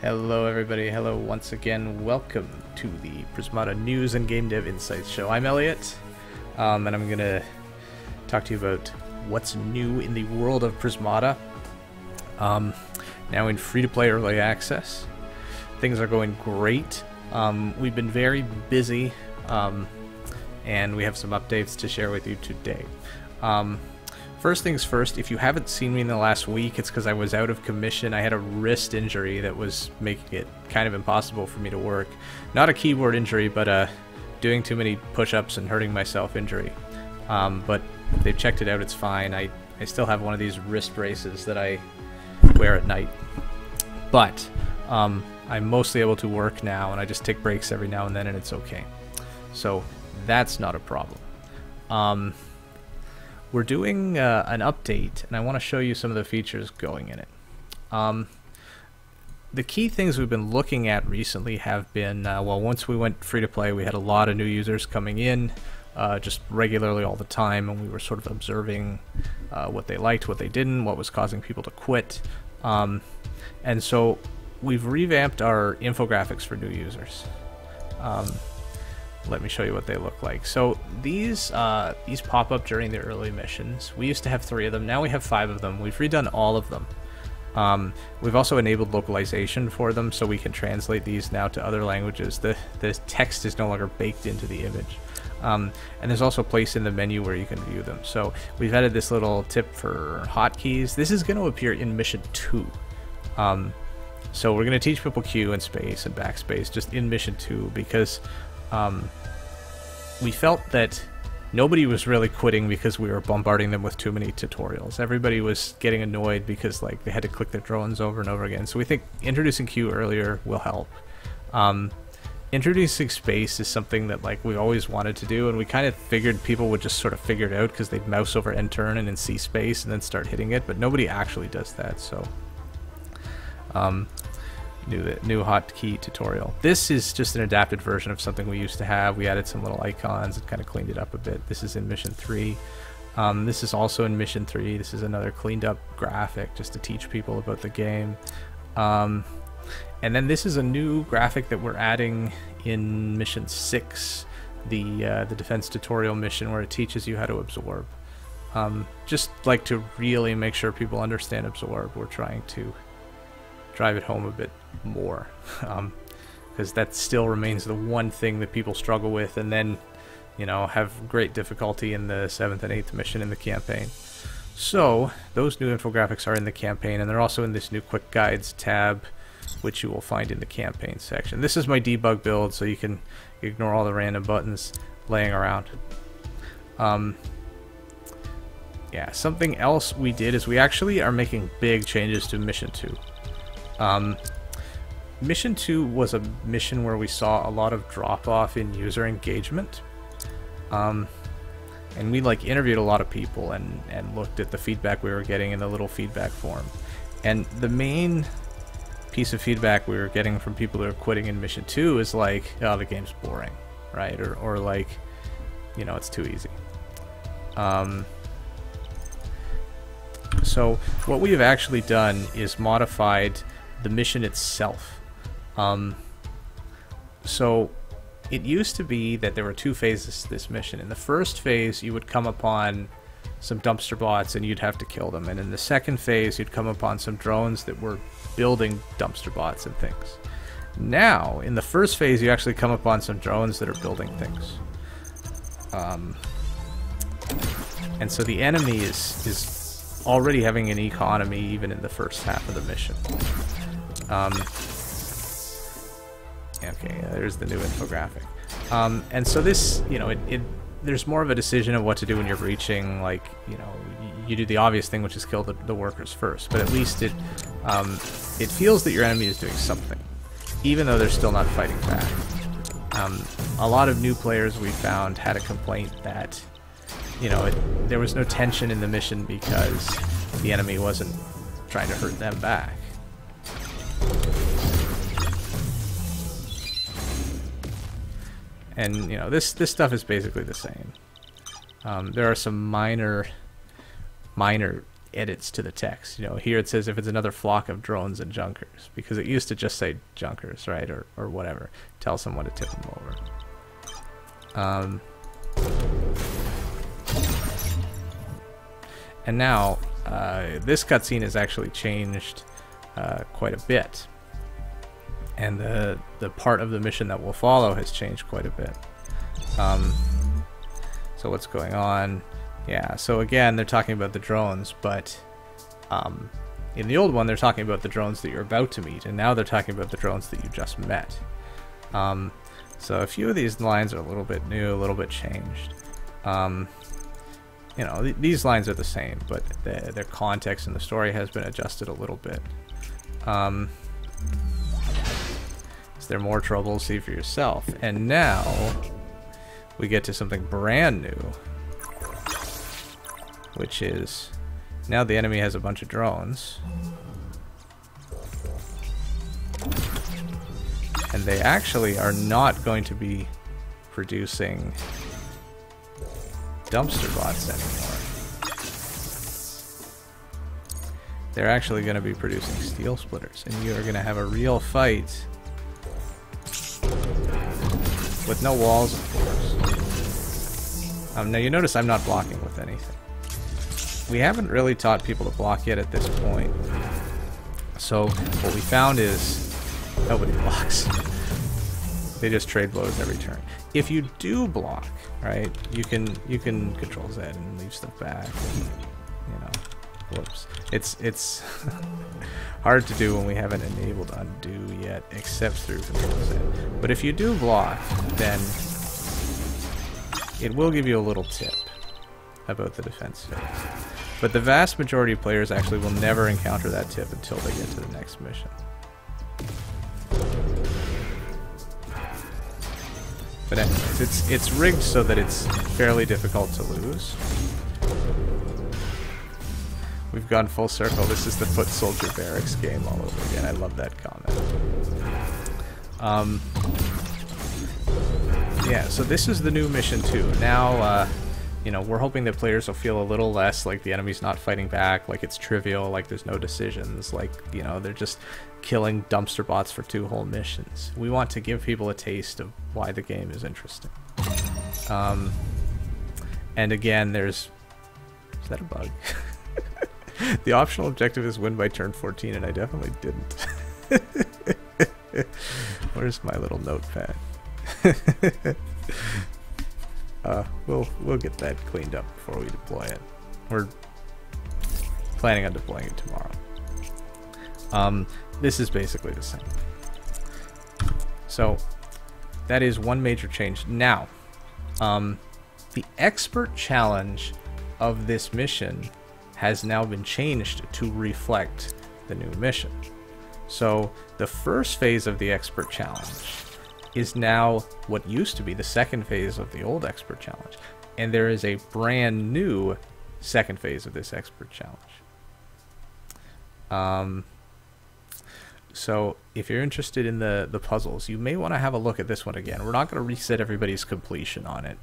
Hello everybody, hello once again, welcome to the Prismata News and Game Dev Insights Show. I'm Elliot, and I'm going to talk to you about what's new in the world of Prismata. Now in free-to-play early access, things are going great. We've been very busy, and we have some updates to share with you today. First things first, if you haven't seen me in the last week, it's because I was out of commission. I had a wrist injury that was making it kind of impossible for me to work. Not a keyboard injury, but doing too many push-ups and hurting myself injury. But they've checked it out, it's fine. I still have one of these wrist braces that I wear at night. But I'm mostly able to work now, and I just take breaks every now and then, and it's okay. So that's not a problem. We're doing an update, and I want to show you some of the features going in it. The key things we've been looking at recently have been, well, once we went free-to-play, we had a lot of new users coming in, just regularly all the time, and we were sort of observing what they liked, what they didn't, what was causing people to quit. And so we've revamped our infographics for new users. Let me show you what they look like. So these pop up during the early missions. We used to have 3 of them. Now we have 5 of them. We've redone all of them. We've also enabled localization for them, so we can translate these now to other languages. The text is no longer baked into the image. And there's also a place in the menu where you can view them. So we've added this little tip for hotkeys. This is going to appear in Mission 2. So we're going to teach people Q and space and backspace just in Mission 2 because we felt that nobody was really quitting because we were bombarding them with too many tutorials. Everybody was getting annoyed because like they had to click their drones over and over again. So we think introducing Q earlier will help. Introducing space is something that like we always wanted to do, and we kind of figured people would just sort of figure it out because they'd mouse over and turn and then see space and then start hitting it, but nobody actually does that. So new hotkey tutorial. This is just an adapted version of something we used to have. We added some little icons and kind of cleaned it up a bit. This is in Mission 3. This is also in Mission 3. This is another cleaned up graphic just to teach people about the game. And then this is a new graphic that we're adding in Mission 6, the defense tutorial mission where it teaches you how to absorb. Just like to really make sure people understand absorb, we're trying to drive it home a bit more, because that still remains the one thing that people struggle with, and then, you know, have great difficulty in the 7th and 8th mission in the campaign. So those new infographics are in the campaign, and they're also in this new quick guides tab, which you will find in the campaign section. This is my debug build, so you can ignore all the random buttons laying around. Yeah, something else we did is we actually are making big changes to Mission 2. Mission 2 was a mission where we saw a lot of drop-off in user engagement. And we like interviewed a lot of people and looked at the feedback we were getting in the little feedback form. And the main piece of feedback we were getting from people that are quitting in Mission 2 is like, oh, the game's boring, right? Or like, you know, it's too easy. So what we have actually done is modified the mission itself. So it used to be that there were 2 phases to this mission. In the first phase, you would come upon some dumpster bots and you'd have to kill them. And in the second phase, you'd come upon some drones that were building dumpster bots and things. Now, in the first phase, you actually come upon some drones that are building things. And so the enemy is already having an economy even in the first half of the mission. Okay, there's the new infographic. And so this, you know, there's more of a decision of what to do when you're breaching. Like, you know, you do the obvious thing, which is kill the workers first. But at least it feels that your enemy is doing something, even though they're still not fighting back. A lot of new players we found had a complaint that, you know, there was no tension in the mission because the enemy wasn't trying to hurt them back. And, you know, this stuff is basically the same. There are some minor edits to the text. You know, here it says if it's another flock of drones and junkers, because it used to just say junkers, right, or whatever. Tell someone to tip them over. And now this cutscene has actually changed quite a bit, and the part of the mission that will follow has changed quite a bit. So what's going on? Yeah, so again, they're talking about the drones, but in the old one, they're talking about the drones that you're about to meet, and now they're talking about the drones that you just met. So a few of these lines are a little bit new, a little bit changed. You know, these lines are the same, but their context in the story has been adjusted a little bit. Is there more trouble? See for yourself. And now we get to something brand new, which is now the enemy has a bunch of drones, and they actually are not going to be producing dumpster bots anymore. They're actually going to be producing steel splitters, and you are going to have a real fight with no walls, of course. Now you notice I'm not blocking with anything. We haven't really taught people to block yet at this point. So what we found is nobody blocks. They just trade blows every turn. If you do block, right, you can control Z and leave stuff back. And, you know, whoops. It's hard to do when we haven't enabled undo yet, except through control Z. But if you do block, then it will give you a little tip about the defense phase. But the vast majority of players actually will never encounter that tip until they get to the next mission. But anyways, it's rigged so that it's fairly difficult to lose. We've gone full circle. This is the Foot Soldier Barracks game all over again. I love that comment. Yeah, so this is the new mission 2. Now, you know, we're hoping that players will feel a little less like the enemy's not fighting back, like it's trivial, like there's no decisions, like, you know, they're just killing dumpster bots for 2 whole missions. We want to give people a taste of why the game is interesting. And again, there's... Is that a bug? The optional objective is win by turn 14, and I definitely didn't. Where's my little notepad? We'll get that cleaned up before we deploy it. We're planning on deploying it tomorrow. This is basically the same. So that is one major change. Now, the expert challenge of this mission has now been changed to reflect the new mission. So the first phase of the expert challenge is now what used to be the second phase of the old expert challenge, and there is a brand new second phase of this expert challenge. So if you're interested in the puzzles, you may want to have a look at this one again. We're not going to reset everybody's completion on it.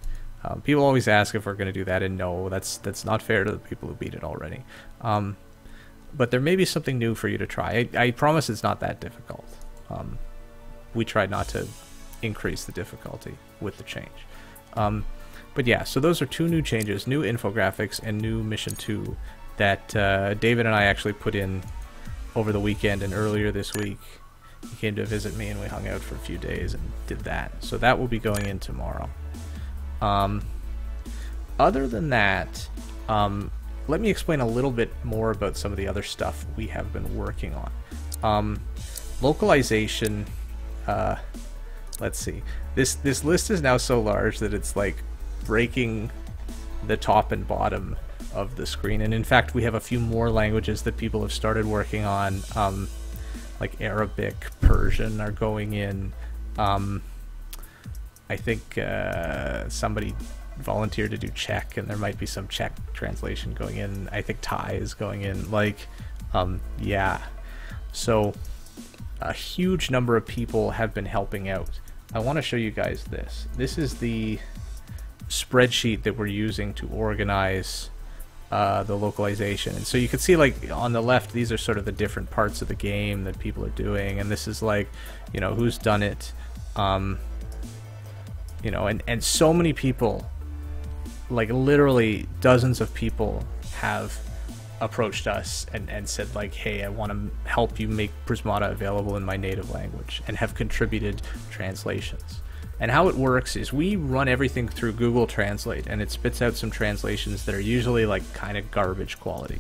People always ask if we're going to do that, and no, that's not fair to the people who beat it already. But there may be something new for you to try. I promise it's not that difficult. We tried not to increase the difficulty with the change. But yeah, so those are 2 new changes, new infographics and new mission 2 that David and I actually put in over the weekend and earlier this week. He came to visit me and we hung out for a few days and did that. So that will be going in tomorrow. Other than that, let me explain a little bit more about some of the other stuff we have been working on. Localization, let's see. This list is now so large that it's like breaking the top and bottom of the screen. And in fact, we have a few more languages that people have started working on, like Arabic, Persian are going in. I think somebody volunteered to do Czech, and there might be some Czech translation going in. I think Thai is going in. Like, yeah. So a huge number of people have been helping out. I want to show you guys this. This is the spreadsheet that we're using to organize the localization. And so you can see, like, on the left, these are sort of the different parts of the game that people are doing, and this is like, you know, who's done it, you know, and so many people, like literally dozens of people have approached us and said, like, hey, I want to help you make Prismata available in my native language, and have contributed translations. And how it works is we run everything through Google Translate, and it spits out some translations that are usually like kind of garbage quality.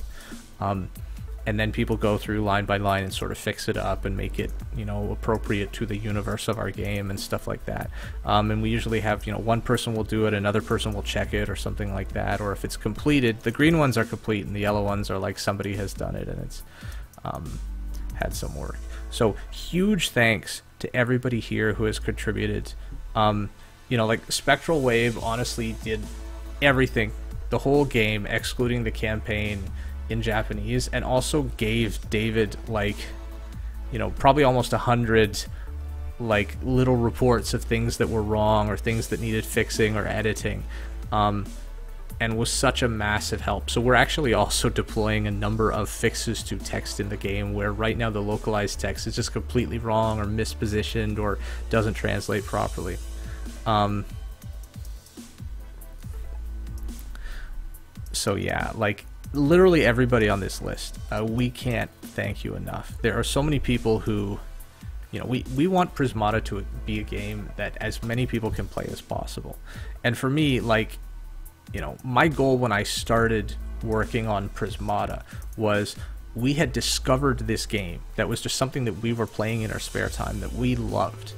And then people go through line by line and sort of fix it up and make it, you know, appropriate to the universe of our game and stuff like that. And we usually have, you know, one person will do it, another person will check it or something like that. Or if it's completed, the green ones are complete and the yellow ones are like somebody has done it and it's had some work. So huge thanks to everybody here who has contributed. You know, like Spectral Wave honestly did everything, the whole game, excluding the campaign, in Japanese, and also gave David, like, you know, probably almost 100 like little reports of things that were wrong or things that needed fixing or editing, and was such a massive help. So we're actually also deploying a number of fixes to text in the game, where right now the localized text is just completely wrong or mispositioned or doesn't translate properly. So yeah, like literally everybody on this list, we can't thank you enough. There are so many people who, you know, we want Prismata to be a game that as many people can play as possible. And for me, like, you know, my goal when I started working on Prismata was, we had discovered this game that was just something that we were playing in our spare time that we loved.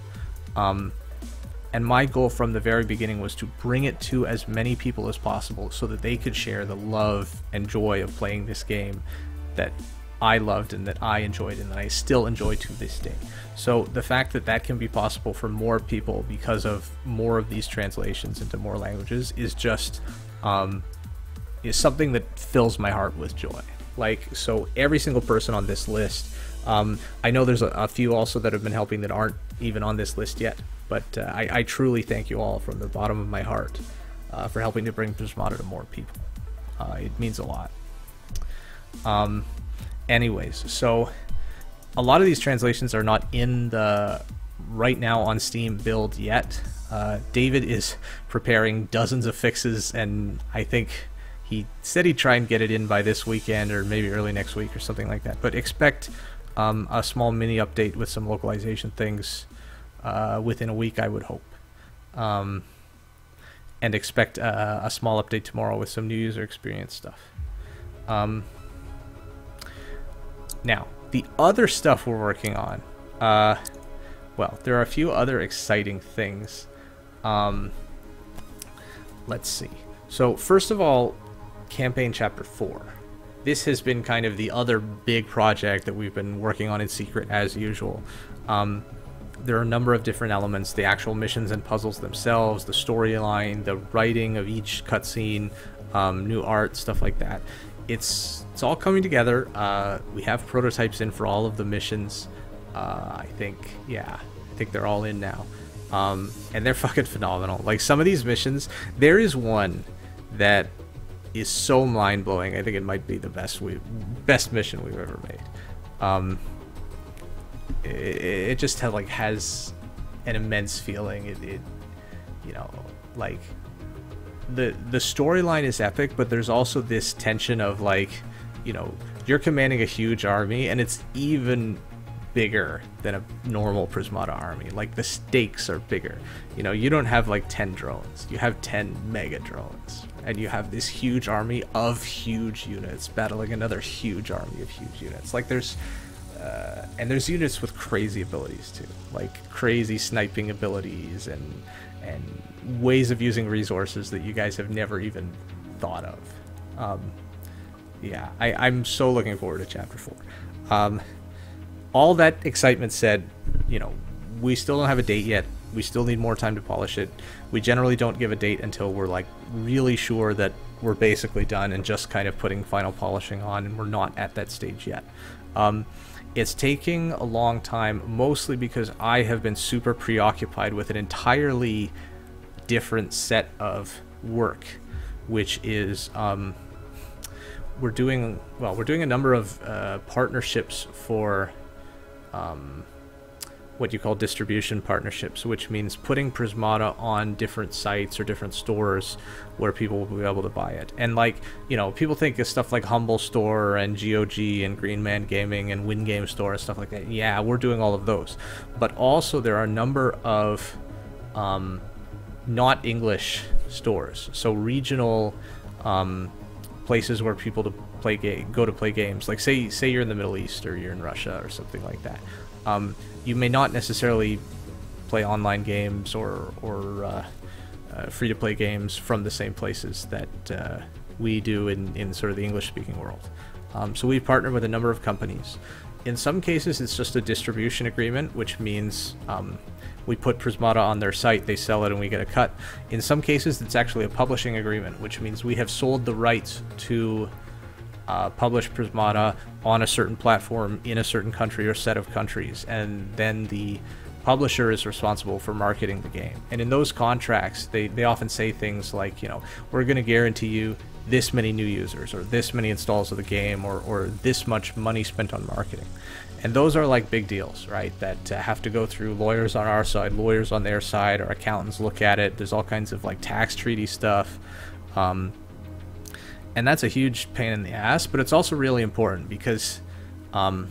And my goal from the very beginning was to bring it to as many people as possible so that they could share the love and joy of playing this game that I loved and that I enjoyed and that I still enjoy to this day. So the fact that that can be possible for more people because of more of these translations into more languages is just is something that fills my heart with joy. Like, so every single person on this list, I know there's a few also that have been helping that aren't even on this list yet, but I truly thank you all from the bottom of my heart for helping to bring Prismata to more people. It means a lot. Anyways, so a lot of these translations are not in the right now on Steam build yet. David is preparing dozens of fixes, and I think he said he'd try and get it in by this weekend or maybe early next week or something like that. But expect a small mini update with some localization things within a week, I would hope. And expect a small update tomorrow with some new user experience stuff. Now, the other stuff we're working on, well, there are a few other exciting things. Let's see. So first of all, Campaign Chapter 4. This has been kind of the other big project that we've been working on in secret as usual. There are a number of different elements: the actual missions and puzzles themselves, the storyline, the writing of each cutscene, new art, stuff like that. It's all coming together. We have prototypes in for all of the missions. I think they're all in now. And they're fucking phenomenal. Like, some of these missions, there is one that is so mind-blowing. I think it might be the best mission we've ever made. It just has an immense feeling. It you know, like, the storyline is epic, but there's also this tension of, like, you know, you're commanding a huge army, and it's even bigger than a normal Prismata army. Like, the stakes are bigger. You know, you don't have like 10 drones, you have 10 mega drones, and you have this huge army of huge units battling another huge army of huge units. Like, there's units with crazy abilities too, like crazy sniping abilities and ways of using resources that you guys have never even thought of. Yeah, I'm so looking forward to Chapter 4. All that excitement said, you know, we still don't have a date yet. We still need more time to polish it. We generally don't give a date until we're like really sure that we're basically done and just kind of putting final polishing on, and we're not at that stage yet. It's taking a long time, mostly because I have been super preoccupied with an entirely different set of work, which is we're doing a number of partnerships for what you call distribution partnerships, which means putting Prismata on different sites or different stores where people will be able to buy it. And like, you know, people think of stuff like Humble Store and GOG and Green Man Gaming and Win Game Store and stuff like that. Yeah, we're doing all of those. But also there are a number of not English stores, so regional places where people go to play games. Like say you're in the Middle East or you're in Russia or something like that. You may not necessarily play online games or free-to-play games from the same places that we do in sort of the English-speaking world. So we've partnered with a number of companies. In some cases, it's just a distribution agreement, which means we put Prismata on their site, they sell it, and we get a cut. In some cases, it's actually a publishing agreement, which means we have sold the rights to publish Prismata on a certain platform in a certain country or set of countries, and then the publisher is responsible for marketing the game. And in those contracts, they often say things like, you know, we're going to guarantee you this many new users or this many installs of the game or this much money spent on marketing. And those are like big deals, right? That have to go through lawyers on our side, lawyers on their side, our accountants look at it. There's all kinds of like tax treaty stuff. And that's a huge pain in the ass, but it's also really important because, well,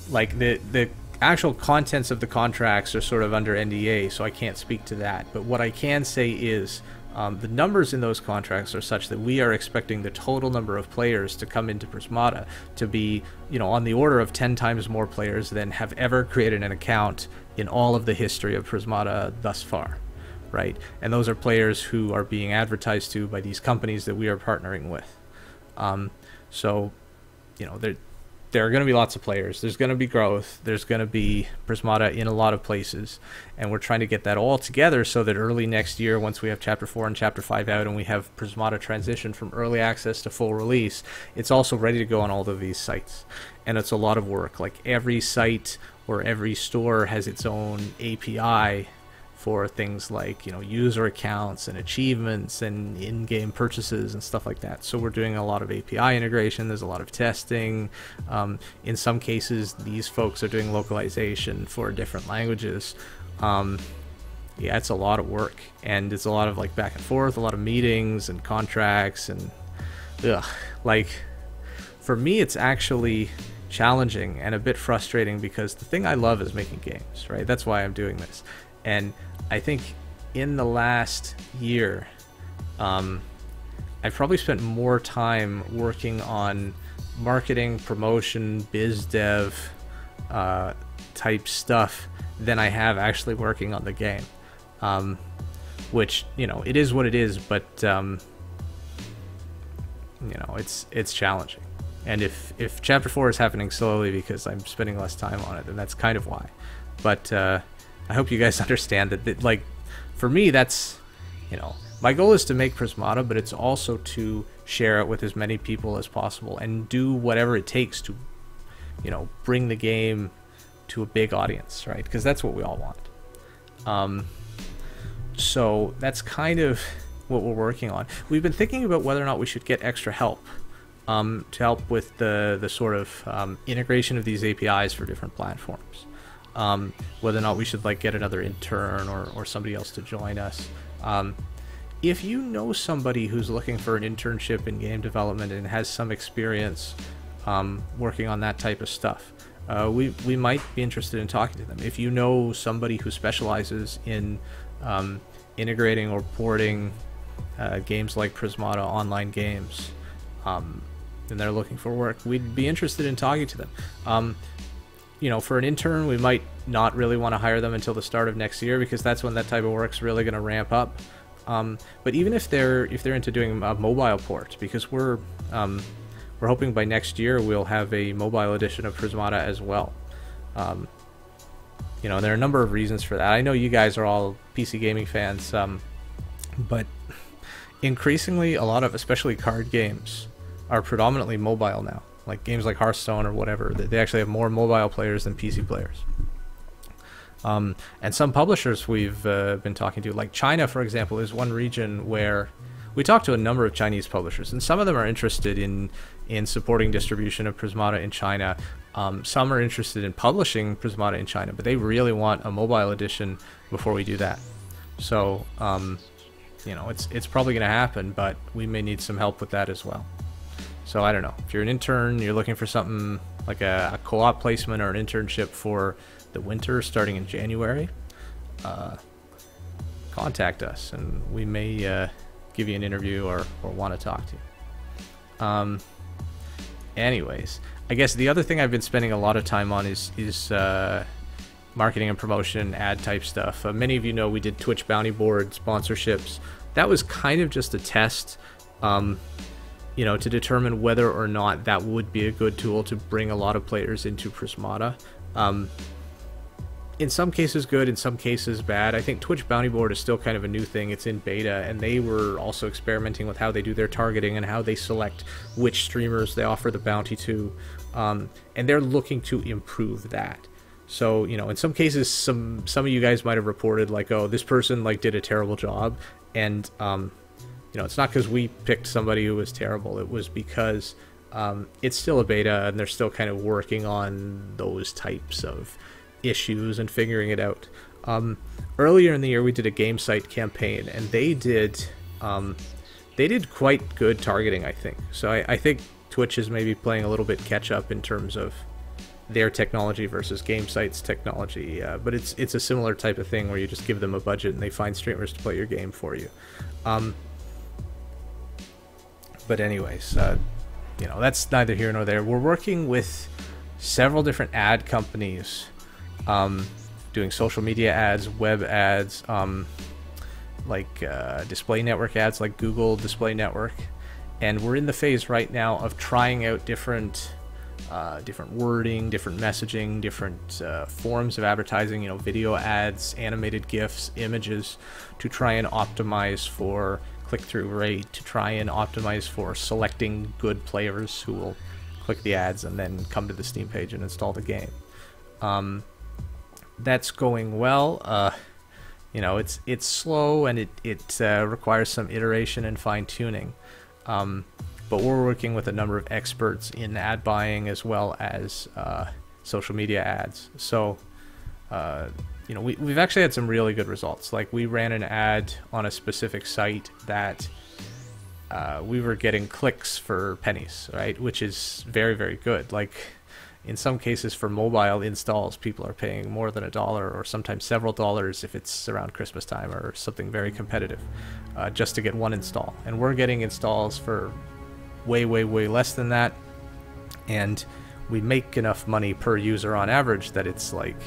like the actual contents of the contracts are sort of under NDA, so I can't speak to that. But what I can say is the numbers in those contracts are such that we are expecting the total number of players to come into Prismata to be, you know, on the order of 10 times more players than have ever created an account in all of the history of Prismata thus far. Right? And those are players who are being advertised to by these companies that we are partnering with. So, you know, there are going to be lots of players. There's going to be growth. There's going to be Prismata in a lot of places. And we're trying to get that all together so that early next year, once we have Chapter 4 and Chapter 5 out and we have Prismata transition from early access to full release, it's also ready to go on all of these sites. And it's a lot of work. Like every site or every store has its own API for things like, you know, user accounts and achievements and in-game purchases and stuff like that. So we're doing a lot of API integration. There's a lot of testing. In some cases, these folks are doing localization for different languages. Yeah, it's a lot of work, and it's a lot of like back and forth, a lot of meetings and contracts, and like for me, it's actually challenging and a bit frustrating because the thing I love is making games, right? That's why I'm doing this. And I think in the last year, I've probably spent more time working on marketing, promotion, biz dev type stuff than I have actually working on the game. Which, you know, it is what it is, but you know, it's challenging. And if Chapter 4 is happening slowly because I'm spending less time on it, then that's kind of why. But I hope you guys understand that, like, for me, that's, you know, my goal is to make Prismata, but it's also to share it with as many people as possible and do whatever it takes to, you know, bring the game to a big audience, right? Because that's what we all want. So that's kind of what we're working on. We've been thinking about whether or not we should get extra help to help with the sort of integration of these APIs for different platforms. Whether or not we should like get another intern or somebody else to join us. If you know somebody who's looking for an internship in game development and has some experience working on that type of stuff, we might be interested in talking to them. If you know somebody who specializes in integrating or porting games like Prismata, online games, and they're looking for work, we'd be interested in talking to them. You know, for an intern, we might not really want to hire them until the start of next year because that's when that type of work's really going to ramp up. But even if they're into doing a mobile port, because we're hoping by next year we'll have a mobile edition of Prismata as well. You know, there are a number of reasons for that. I know you guys are all PC gaming fans, but increasingly a lot of, especially card games, are predominantly mobile now. Like games like Hearthstone or whatever, they actually have more mobile players than PC players. And some publishers we've been talking to, like China, for example, is one region where, we talked to a number of Chinese publishers, and some of them are interested in supporting distribution of Prismata in China. Some are interested in publishing Prismata in China, but they really want a mobile edition before we do that. So, you know, it's probably going to happen, but we may need some help with that as well. So I don't know. If you're an intern, you're looking for something like a co-op placement or an internship for the winter starting in January, contact us and we may give you an interview or want to talk to you. Anyways, I guess the other thing I've been spending a lot of time on is marketing and promotion, ad type stuff. Many of you know we did Twitch bounty board sponsorships. That was kind of just a test, you know, to determine whether or not that would be a good tool to bring a lot of players into Prismata. In some cases good, in some cases bad. I think Twitch bounty board is still kind of a new thing. It's in beta, and they were also experimenting with how they do their targeting and how they select which streamers they offer the bounty to, and they're looking to improve that. So, you know, in some cases, some of you guys might have reported like, oh, this person like did a terrible job, and you know, it's not because we picked somebody who was terrible. It was because it's still a beta, and they're still kind of working on those types of issues and figuring it out. Earlier in the year, we did a game site campaign, and they did quite good targeting, I think. So I think Twitch is maybe playing a little bit catch up in terms of their technology versus game sites technology, but it's a similar type of thing where you just give them a budget and they find streamers to play your game for you. But anyways, you know, that's neither here nor there. We're working with several different ad companies, doing social media ads, web ads, like display network ads like Google Display Network, and we're in the phase right now of trying out different wording, different messaging, different forms of advertising, you know, video ads, animated GIFs, images, to try and optimize for click-through rate, to try and optimize for selecting good players who will click the ads and then come to the Steam page and install the game. That's going well. You know, it's slow, and it requires some iteration and fine-tuning. But we're working with a number of experts in ad buying as well as social media ads. So, you know, we've actually had some really good results. Like, we ran an ad on a specific site that we were getting clicks for pennies, right? Which is very, very good. Like, in some cases for mobile installs, people are paying more than $1 or sometimes several dollars if it's around Christmas time or something very competitive, just to get one install. And we're getting installs for way, way, way less than that. And we make enough money per user on average that it's like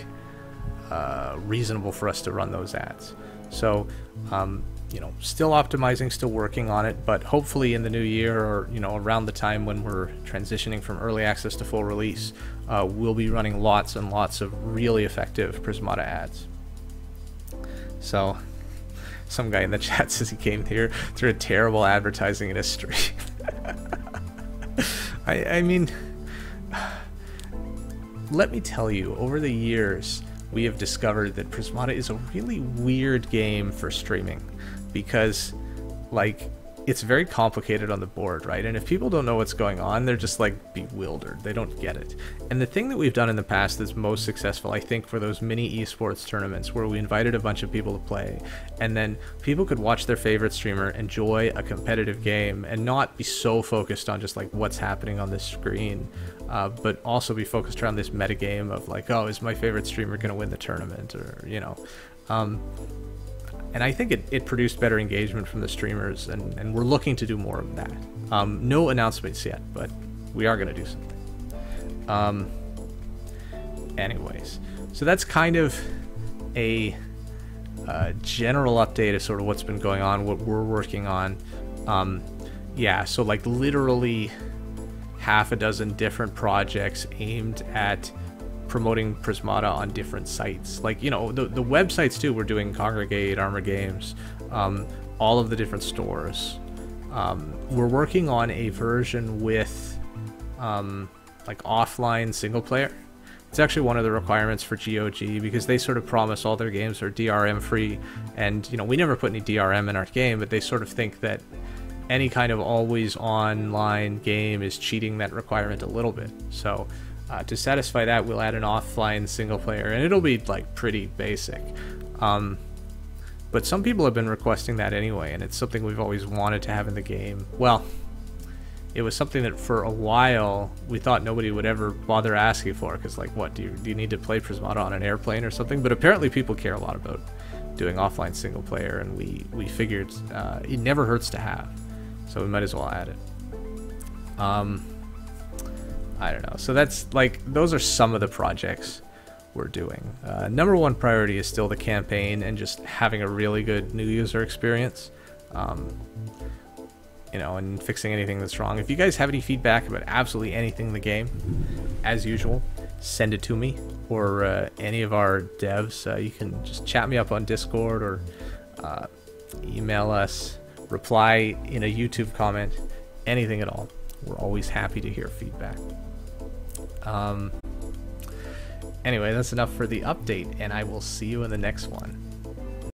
reasonable for us to run those ads. So, you know, still optimizing, still working on it, but hopefully in the new year, or, you know, around the time when we're transitioning from early access to full release, we'll be running lots and lots of really effective Prismata ads. So, some guy in the chat says he came here through a terrible advertising industry. I mean, let me tell you, over the years, we have discovered that Prismata is a really weird game for streaming, because, like, it's very complicated on the board, right? And if people don't know what's going on, they're just like bewildered. They don't get it. And the thing that we've done in the past that's most successful, I think, for those mini esports tournaments where we invited a bunch of people to play, and then people could watch their favorite streamer enjoy a competitive game and not be so focused on just like what's happening on the screen, but also be focused around this meta game of like, oh, is my favorite streamer going to win the tournament, or, you know. And I think it produced better engagement from the streamers, and we're looking to do more of that. No announcements yet, but we are going to do something. Anyways, so that's kind of a general update of sort of what's been going on, what we're working on. Yeah, so like literally half a dozen different projects aimed at promoting Prismata on different sites. Like, you know, the websites too, we're doing Congregate, Armor Games, all of the different stores. We're working on a version with like offline single player. It's actually one of the requirements for GOG, because they sort of promise all their games are DRM free, and, you know, we never put any DRM in our game, but they sort of think that any kind of always online game is cheating that requirement a little bit. So to satisfy that, we'll add an offline single player, and it'll be like pretty basic. But some people have been requesting that anyway, and it's something we've always wanted to have in the game. Well, it was something that for a while we thought nobody would ever bother asking for, because like, what, do you need to play Prismata on an airplane or something? But apparently people care a lot about doing offline single player, and we figured it never hurts to have, so we might as well add it. I don't know. So that's like, those are some of the projects we're doing. Number one priority is still the campaign and just having a really good new user experience. You know, and fixing anything that's wrong. If you guys have any feedback about absolutely anything in the game, as usual, send it to me or any of our devs. You can just chat me up on Discord or email us, reply in a YouTube comment, anything at all. We're always happy to hear feedback. Anyway, that's enough for the update, and I will see you in the next one.